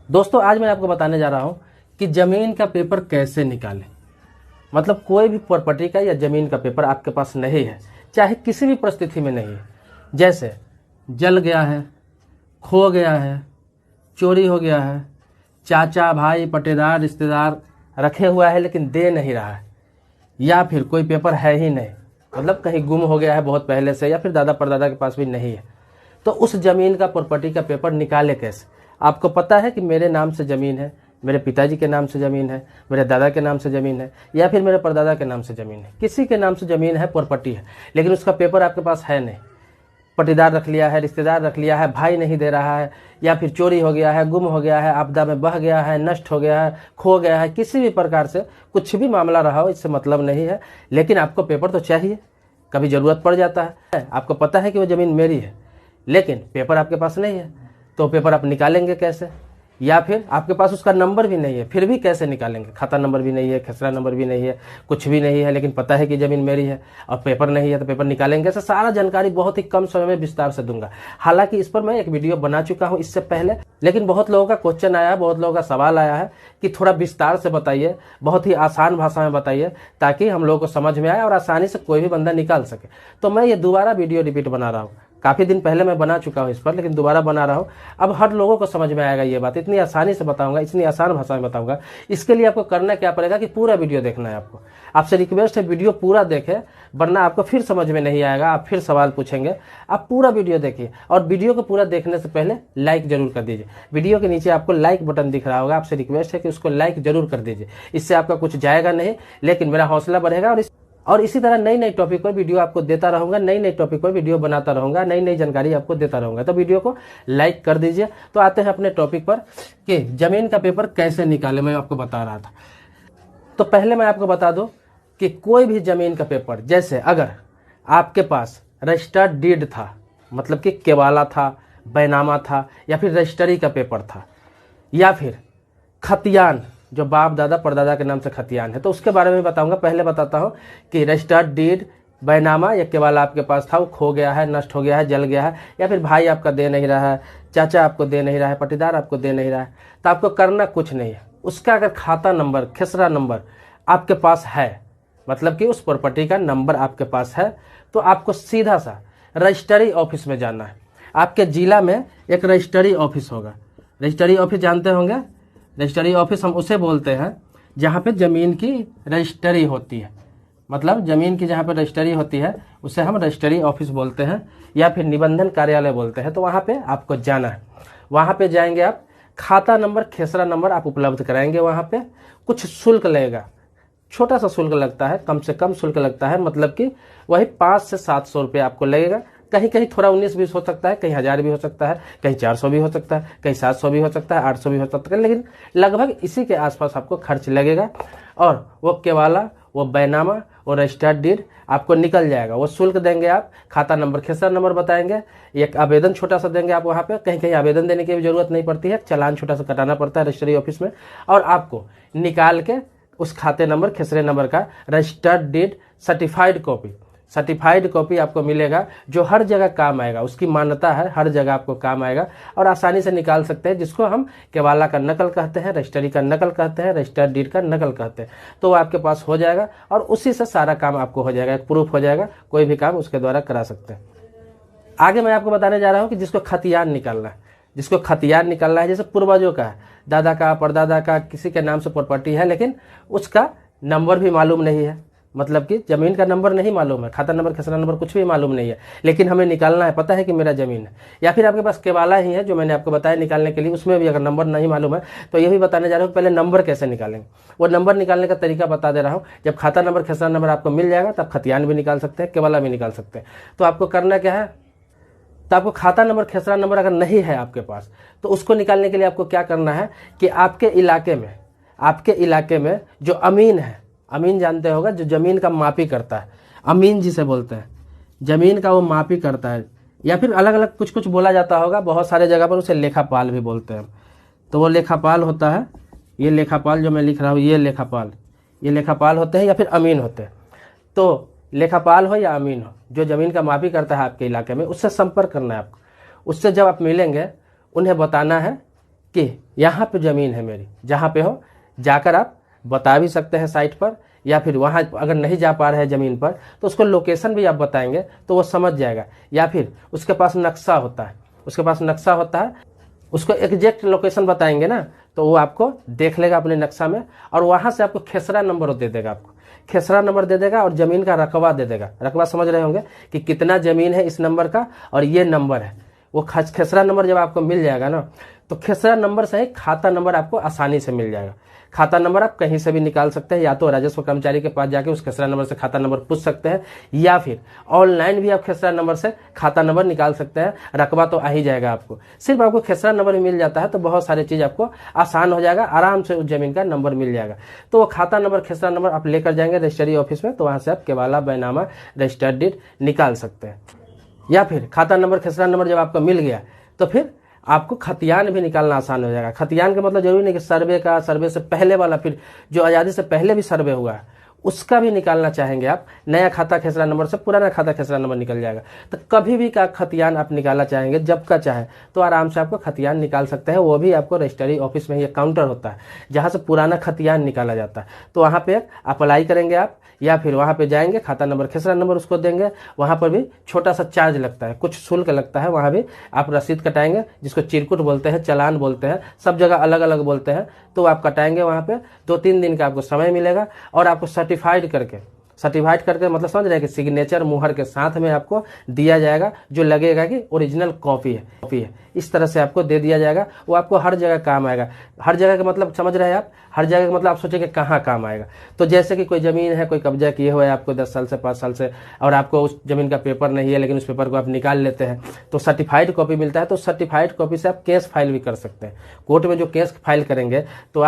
दोस्तों आज मैं आपको बताने जा रहा हूं कि जमीन का पेपर कैसे निकालें। मतलब कोई भी प्रॉपर्टी का या जमीन का पेपर आपके पास नहीं है, चाहे किसी भी परिस्थिति में नहीं है, जैसे जल गया है, खो गया है, चोरी हो गया है, चाचा भाई पटेदार रिश्तेदार रखे हुआ है लेकिन दे नहीं रहा है, या फिर कोई पेपर है ही नहीं, मतलब कहीं गुम हो गया है बहुत पहले से, या फिर दादा परदादा के पास भी नहीं है, तो उस जमीन का प्रॉपर्टी का पेपर निकाले कैसे। आपको पता है कि मेरे नाम से ज़मीन है, मेरे पिताजी के नाम से ज़मीन है, मेरे दादा के नाम से ज़मीन है, या फिर मेरे परदादा के नाम से ज़मीन है, किसी के नाम से ज़मीन है, प्रॉपर्टी है, लेकिन उसका पेपर आपके पास है नहीं। पटीदार रख लिया है, रिश्तेदार रख लिया है, भाई नहीं दे रहा है, या फिर चोरी हो गया है, गुम हो गया है, आपदा में बह गया है, नष्ट हो गया है, खो गया है, किसी भी प्रकार से कुछ भी मामला रहा हो, इससे मतलब नहीं है, लेकिन आपको पेपर तो चाहिए। कभी ज़रूरत पड़ जाता है, आपको पता है कि वो ज़मीन मेरी है लेकिन पेपर आपके पास नहीं है, तो पेपर आप निकालेंगे कैसे। या फिर आपके पास उसका नंबर भी नहीं है, फिर भी कैसे निकालेंगे। खाता नंबर भी नहीं है, खसरा नंबर भी नहीं है, कुछ भी नहीं है, लेकिन पता है कि ज़मीन मेरी है और पेपर नहीं है, तो पेपर निकालेंगे कैसे। सारा जानकारी बहुत ही कम समय में विस्तार से दूंगा। हालांकि इस पर मैं एक वीडियो बना चुका हूं इससे पहले, लेकिन बहुत लोगों का क्वेश्चन आया है, बहुत लोगों का सवाल आया है कि थोड़ा विस्तार से बताइए, बहुत ही आसान भाषा में बताइए, ताकि हम लोगों को समझ में आए और आसानी से कोई भी बंदा निकाल सके। तो मैं ये दोबारा वीडियो रिपीट बना रहा हूँ। काफ़ी दिन पहले मैं बना चुका हूँ इस पर, लेकिन दोबारा बना रहा हूँ। अब हर लोगों को समझ में आएगा ये बात, इतनी आसानी से बताऊंगा, इतनी आसान भाषा में बताऊंगा। इसके लिए आपको करना क्या पड़ेगा कि पूरा वीडियो देखना है आपको। आपसे रिक्वेस्ट है वीडियो पूरा देखें, वरना आपको फिर समझ में नहीं आएगा, आप फिर सवाल पूछेंगे। आप पूरा वीडियो देखिए, और वीडियो को पूरा देखने से पहले लाइक जरूर कर दीजिए। वीडियो के नीचे आपको लाइक बटन दिख रहा होगा, आपसे रिक्वेस्ट है कि उसको लाइक जरूर कर दीजिए। इससे आपका कुछ जाएगा नहीं, लेकिन मेरा हौसला बढ़ेगा। और इसी तरह नई नई टॉपिक पर वीडियो आपको देता रहूंगा, नई नई टॉपिक पर वीडियो बनाता रहूंगा, नई नई जानकारी आपको देता रहूंगा। तो वीडियो को लाइक कर दीजिए। तो आते हैं अपने टॉपिक पर कि जमीन का पेपर कैसे निकाले। मैं आपको बता रहा था, तो पहले मैं आपको बता दूं कि कोई भी जमीन का पेपर, जैसे अगर आपके पास रजिस्टर्ड डीड था, मतलब कि केवाला था, बैनामा था, या फिर रजिस्ट्री का पेपर था, या फिर खतियान जो बाप दादा परदादा के नाम से खतियान है, तो उसके बारे में बताऊंगा। पहले बताता हूं कि रजिस्टर्ड डीड, बैनामा या केवाला आपके पास था, वो खो गया है, नष्ट हो गया है, जल गया है, या फिर भाई आपका दे नहीं रहा है, चाचा आपको दे नहीं रहा है, पटीदार आपको दे नहीं रहा है, तो आपको करना कुछ नहीं है। उसका अगर खाता नंबर, खेसरा नंबर आपके पास है, मतलब कि उस प्रॉपर्टी का नंबर आपके पास है, तो आपको सीधा सा रजिस्ट्री ऑफिस में जाना है। आपके जिला में एक रजिस्ट्री ऑफिस होगा। रजिस्ट्री ऑफिस जानते होंगे। रजिस्ट्री ऑफिस हम उसे बोलते हैं जहाँ पे ज़मीन की रजिस्ट्री होती है, मतलब ज़मीन की जहाँ पे रजिस्ट्री होती है उसे हम रजिस्ट्री ऑफिस बोलते हैं, या फिर निबंधन कार्यालय बोलते हैं। तो वहाँ पे आपको जाना है। वहाँ पे जाएंगे आप, खाता नंबर, खेसरा नंबर आप उपलब्ध कराएंगे। वहाँ पे कुछ शुल्क लगेगा, छोटा सा शुल्क लगता है, कम से कम शुल्क लगता है, मतलब कि वही 500 से 700 रुपये आपको लगेगा। कहीं कहीं थोड़ा 19-20 हो सकता है, कहीं 1000 भी हो सकता है, कहीं 400 भी हो सकता है, कहीं 700 भी हो सकता है, 800 भी हो सकता है, लेकिन लगभग इसी के आसपास आपको खर्च लगेगा। और वो केवाला, वो बैनामा, वो रजिस्टर्ड डीड आपको निकल जाएगा। वो शुल्क देंगे आप, खाता नंबर, खेसरा नंबर बताएंगे, एक आवेदन छोटा सा देंगे आप वहाँ पे। कहीं कहीं आवेदन देने की भी जरूरत नहीं पड़ती है, चालान छोटा सा कटाना पड़ता है रजिस्ट्री ऑफिस में, और आपको निकाल के उस खाते नंबर, खेसरे नंबर का रजिस्टर्ड डीड सर्टिफाइड कॉपी आपको मिलेगा, जो हर जगह काम आएगा। उसकी मान्यता है, हर जगह आपको काम आएगा और आसानी से निकाल सकते हैं, जिसको हम केवाला का नकल कहते हैं, रजिस्ट्री का नकल कहते हैं, रजिस्टर्ड डीड का नकल कहते हैं। तो वो आपके पास हो जाएगा और उसी से सारा काम आपको हो जाएगा, एक प्रूफ हो जाएगा, कोई भी काम उसके द्वारा करा सकते हैं। आगे मैं आपको बताने जा रहा हूँ कि जिसको खतियान निकालना है, जिसको खतियान निकालना है, जैसे पूर्वजों का है, दादा का, परदादा का, किसी के नाम से प्रॉपर्टी है, लेकिन उसका नंबर भी मालूम नहीं है, मतलब कि जमीन का नंबर नहीं मालूम है, खाता नंबर, खसरा नंबर कुछ भी मालूम नहीं है, लेकिन हमें निकालना है, पता है कि मेरा जमीन है। या फिर आपके पास केवाला ही है, जो मैंने आपको बताया निकालने के लिए, उसमें भी अगर नंबर नहीं मालूम है, तो ये भी बताने जा रहा हूँ पहले नंबर कैसे निकालेंगे। वो नंबर निकालने का तरीका बता दे रहा हूँ। जब खाता नंबर, खसरा नंबर आपको मिल जाएगा, तब खतियान भी निकाल सकते हैं, केवाला भी निकाल सकते हैं। तो आपको करना क्या है, तो आपको खाता नंबर, खेसरा नंबर अगर नहीं है आपके पास, तो उसको निकालने के लिए आपको क्या करना है कि आपके इलाके में जो अमीन है, अमीन जानते होगा, जो जमीन का मापी करता है, अमीन जिसे बोलते हैं, जमीन का वो मापी करता है, या फिर अलग अलग कुछ कुछ बोला जाता होगा, बहुत सारे जगह पर उसे लेखापाल भी बोलते हैं। तो वो लेखापाल होता है, ये लेखापाल जो मैं लिख रहा हूँ, ये लेखापाल होते हैं, या फिर अमीन होते हैं। तो लेखापाल हो या अमीन हो, जो जमीन का मापी करता है आपके इलाके में, उससे संपर्क करना है आपको। उससे जब आप मिलेंगे, उन्हें बताना है कि यहाँ पे ज़मीन है मेरी, जहाँ पे हो जाकर आप बता भी सकते हैं साइट पर, या फिर वहाँ अगर नहीं जा पा रहे हैं ज़मीन पर तो उसको लोकेशन भी आप बताएंगे तो वो समझ जाएगा। या फिर उसके पास नक्शा होता है, उसको एग्जैक्ट लोकेशन बताएंगे ना तो वो आपको देख लेगा अपने नक्शा में, और वहाँ से आपको खेसरा नंबर दे देगा, आपको खेसरा नंबर दे देगा और ज़मीन का रकबा दे देगा। रकबा समझ रहे होंगे कि कितना ज़मीन है इस नंबर का और ये नंबर है। वो खेसरा नंबर जब आपको मिल जाएगा ना तो खेसरा नंबर से ही खाता नंबर आपको आसानी से मिल जाएगा। खाता नंबर आप कहीं से भी निकाल सकते हैं, या तो राजस्व कर्मचारी के पास जाके उस खेसरा नंबर से खाता नंबर पूछ सकते हैं, या फिर ऑनलाइन भी आप खेसरा नंबर से खाता नंबर निकाल सकते हैं। रकबा तो आ ही जाएगा आपको, सिर्फ आपको खेसरा नंबर मिल जाता है तो बहुत सारी चीज़ आपको आसान हो जाएगा, आराम से उस जमीन का नंबर मिल जाएगा। तो वो खाता नंबर खेसरा नंबर आप लेकर जाएंगे रजिस्ट्री ऑफिस में, तो वहाँ से आप केवाला बैनामा रजिस्टर्ड डीड निकाल सकते हैं। या फिर खाता नंबर खेसरा नंबर जब आपको मिल गया तो फिर आपको खतियान भी निकालना आसान हो जाएगा। खतियान का मतलब जरूरी नहीं कि सर्वे से पहले वाला, फिर जो आज़ादी से पहले भी सर्वे हुआ है उसका भी निकालना चाहेंगे आप, नया खाता खेसरा नंबर से पुराना खाता खेसरा नंबर निकल जाएगा। तो कभी भी का खतियान आप निकालना चाहेंगे, जब का चाहे तो आराम से आपको खतियान निकाल सकते हैं। वो भी आपको रजिस्ट्री ऑफिस में ही काउंटर होता है जहाँ से पुराना खतियान निकाला जाता है। तो वहाँ पे अप्लाई करेंगे आप, या फिर वहाँ पे जाएंगे, खाता नंबर खेसरा नंबर उसको देंगे, वहाँ पर भी छोटा सा चार्ज लगता है, कुछ शुल्क लगता है, वहाँ भी आप रसीद कटाएंगे, जिसको चिरकुट बोलते हैं, चालान बोलते हैं, सब जगह अलग अलग बोलते हैं। तो आप कटाएंगे वहाँ पे, 2-3 दिन का आपको समय मिलेगा और आपको सर्टिफाइड करके मतलब समझ रहे हैं कि सिग्नेचर मुहर के साथ में आपको दिया जाएगा, जो लगेगा कि ओरिजिनल कॉपी है। इस तरह से आपको दे दिया जाएगा। वो आपको हर जगह काम आएगा। हर जगह का मतलब समझ रहे हैं आप, हर जगह का मतलब आप सोचेंगे कहाँ काम आएगा। तो जैसे कि कोई ज़मीन है, कोई कब्जा किए हुए है आपको 10 साल से 5 साल से, और आपको उस ज़मीन का पेपर नहीं है, लेकिन उस पेपर को आप निकाल लेते हैं तो सर्टिफाइड कॉपी मिलता है। तो सर्टिफाइड कॉपी से आप केस फाइल भी कर सकते हैं। कोर्ट में जो केस फाइल करेंगे तो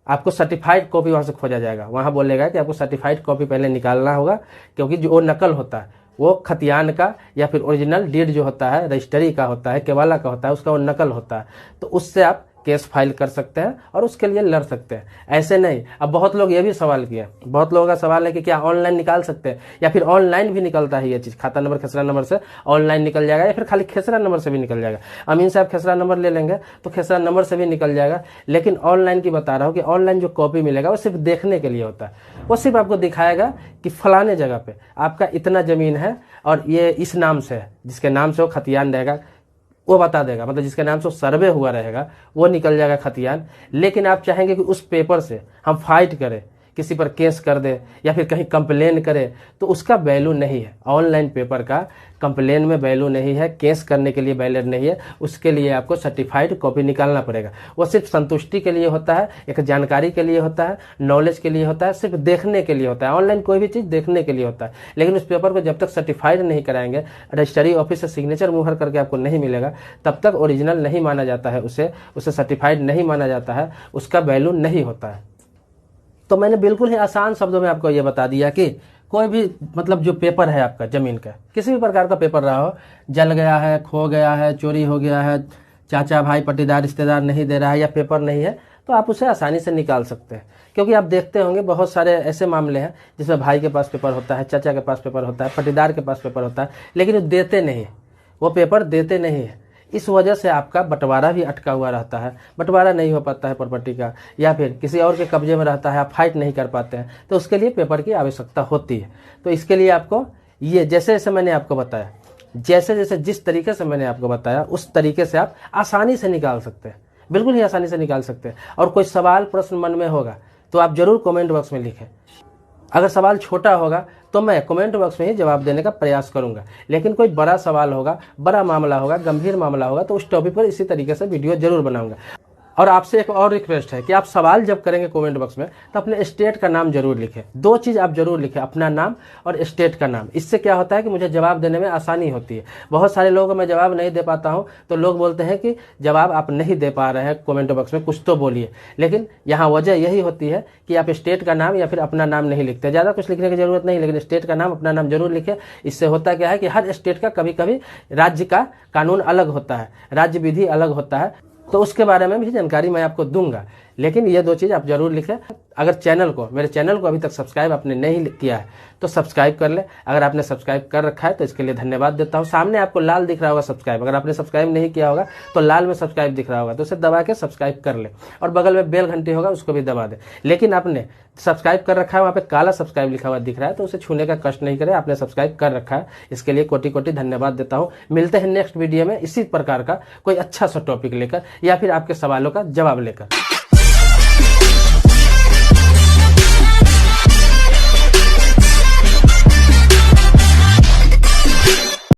आपको सर्टिफाइड कॉपी वहाँ से खोजा जाएगा। वहाँ बोलेगा कि आपको सर्टिफाइड कॉपी पहले निकालना होगा, क्योंकि जो नकल होता है वो खतियान का या फिर ओरिजिनल डीड जो होता है, रजिस्ट्री का होता है, केवाला का होता है, उसका वो नकल होता है। तो उससे आप केस फाइल कर सकते हैं और उसके लिए लड़ सकते हैं। ऐसे नहीं, अब बहुत लोग ये भी सवाल किए, बहुत लोगों का सवाल है कि क्या ऑनलाइन निकाल सकते हैं, या फिर ऑनलाइन भी निकलता है ये चीज़, खाता नंबर खेसरा नंबर से ऑनलाइन निकल जाएगा, या फिर खाली खेसरा नंबर से भी निकल जाएगा। अमीन साहब खेसरा नंबर ले लेंगे तो खेसरा नंबर से भी निकल जाएगा। लेकिन ऑनलाइन की बता रहा हूँ कि ऑनलाइन जो कॉपी मिलेगा वो सिर्फ देखने के लिए होता है। वो सिर्फ आपको दिखाएगा कि फलाने जगह पे आपका इतना ज़मीन है और ये इस नाम से है, जिसके नाम से वो खतियान रहेगा वो बता देगा, मतलब जिसके नाम से सर्वे हुआ रहेगा वो निकल जाएगा खतियान। लेकिन आप चाहेंगे कि उस पेपर से हम फाइट करें, किसी पर केस कर दे या फिर कहीं कंप्लेन करे, तो उसका वैल्यू नहीं है। ऑनलाइन पेपर का कंप्लेन में वैल्यू नहीं है, केस करने के लिए वैल्यू नहीं है। उसके लिए आपको सर्टिफाइड कॉपी निकालना पड़ेगा। वो सिर्फ संतुष्टि के लिए होता है, एक जानकारी के लिए होता है, नॉलेज के लिए होता है, सिर्फ देखने के लिए होता है। ऑनलाइन कोई भी चीज़ देखने के लिए होता है, लेकिन उस पेपर को जब तक सर्टिफाइड नहीं कराएंगे, रजिस्ट्री ऑफिस से सिग्नेचर मुहर करके आपको नहीं मिलेगा, तब तक ओरिजिनल नहीं माना जाता है, उसे सर्टिफाइड नहीं माना जाता है, उसका वैल्यू नहीं होता है। तो मैंने बिल्कुल ही आसान शब्दों में आपको ये बता दिया कि कोई भी मतलब जो पेपर है आपका ज़मीन का, किसी भी प्रकार का पेपर रहा हो, जल गया है, खो गया है, चोरी हो गया है, चाचा भाई पट्टीदार रिश्तेदार नहीं दे रहा है या पेपर नहीं है, तो आप उसे आसानी से निकाल सकते हैं। क्योंकि आप देखते होंगे बहुत सारे ऐसे मामले हैं जिसमें भाई के पास पेपर होता है, चाचा के पास पेपर होता है, पट्टीदार के पास पेपर होता है, लेकिन वो देते नहीं है, वो पेपर देते नहीं है। इस वजह से आपका बंटवारा भी अटका हुआ रहता है, बंटवारा नहीं हो पाता है प्रॉपर्टी का, या फिर किसी और के कब्जे में रहता है, आप फाइट नहीं कर पाते हैं। तो उसके लिए पेपर की आवश्यकता होती है। तो इसके लिए आपको ये जैसे जैसे मैंने आपको बताया, जिस तरीके से मैंने आपको बताया, उस तरीके से आप आसानी से निकाल सकते हैं, बिल्कुल ही आसानी से निकाल सकते हैं। और कोई सवाल प्रश्न मन में होगा तो आप जरूर कमेंट बॉक्स में लिखें। अगर सवाल छोटा होगा तो मैं कमेंट बॉक्स में ही जवाब देने का प्रयास करूंगा, लेकिन कोई बड़ा सवाल होगा, बड़ा मामला होगा, गंभीर मामला होगा, तो उस टॉपिक पर इसी तरीके से वीडियो जरूर बनाऊंगा। और आपसे एक और रिक्वेस्ट है कि आप सवाल जब करेंगे कमेंट बॉक्स में तो अपने स्टेट का नाम जरूर लिखें। 2 चीज़ आप जरूर लिखें, अपना नाम और स्टेट का नाम। इससे क्या होता है कि मुझे जवाब देने में आसानी होती है। बहुत सारे लोगों को मैं जवाब नहीं दे पाता हूं तो लोग बोलते हैं कि जवाब आप नहीं दे पा रहे हैं कमेंट बॉक्स में, कुछ तो बोलिए। लेकिन यहाँ वजह यही होती है कि आप स्टेट का नाम या फिर अपना नाम नहीं लिखते। ज़्यादा कुछ लिखने की जरूरत नहीं, लेकिन स्टेट का नाम, अपना नाम जरूर लिखें। इससे होता क्या है कि हर स्टेट का कभी कभी राज्य का कानून अलग होता है, राज्य विधि अलग होता है, तो उसके बारे में भी जानकारी मैं आपको दूंगा। लेकिन ये 2 चीज़ आप जरूर लिखें। अगर मेरे चैनल को अभी तक सब्सक्राइब आपने नहीं किया है तो सब्सक्राइब कर ले। अगर आपने सब्सक्राइब कर रखा है तो इसके लिए धन्यवाद देता हूँ। सामने आपको लाल दिख रहा होगा सब्सक्राइब, अगर आपने सब्सक्राइब नहीं किया होगा तो लाल में सब्सक्राइब दिख रहा होगा, तो उसे दबा के सब्सक्राइब कर ले। और बगल में बेल घंटी होगा उसको भी दबा दे। लेकिन आपने सब्सक्राइब कर रखा है, वहाँ पे काला सब्सक्राइब लिखा हुआ दिख रहा है, तो उसे छूने का कष्ट नहीं करें, आपने सब्सक्राइब कर रखा है, इसके लिए कोटि कोटि धन्यवाद देता हूँ। मिलते हैं नेक्स्ट वीडियो में इसी प्रकार का कोई अच्छा सा टॉपिक लेकर या फिर आपके सवालों का जवाब लेकर।